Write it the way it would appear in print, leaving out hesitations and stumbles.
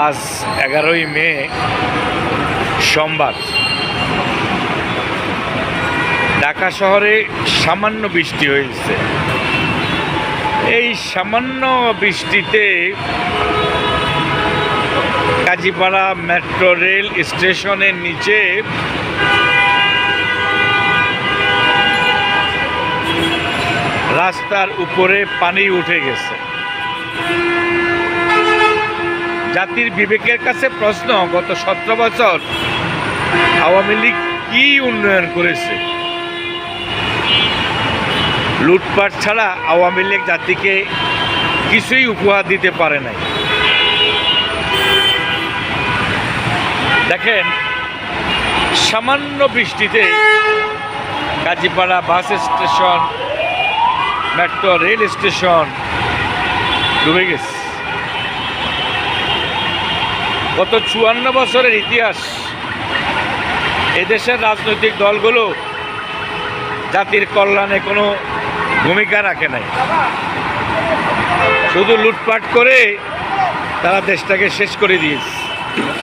আজ 11ই মে সোমবার। ঢাকা শহরে সামান্য বৃষ্টি হয়েছে। এই সামান্য বৃষ্টিতে কাজীপাড়া মেট্রো রেল স্টেশনের নিচে রাস্তার উপরে পানি উঠে গেছে। জাতির বিবেকের কাছে প্রশ্ন, গত 17 বছর আওয়ামী লীগ কি উন্নয়ন করেছে? লুটপাট ছাড়া আওয়ামী লীগ জাতিকে কিছুই উপহার দিতে পারে নাই। দেখেন, সামান্য বৃষ্টিতে Kazipara bus station, metro rail station ডুবে গেছে। গত 54 বছরের ইতিহাস এদেশের রাজনৈতিক দলগুলো জাতির কল্যাণে কোনো ভূমিকা রাখে নাই, শুধু লুটপাট করে তারা দেশটাকে শেষ করে দিয়েছে।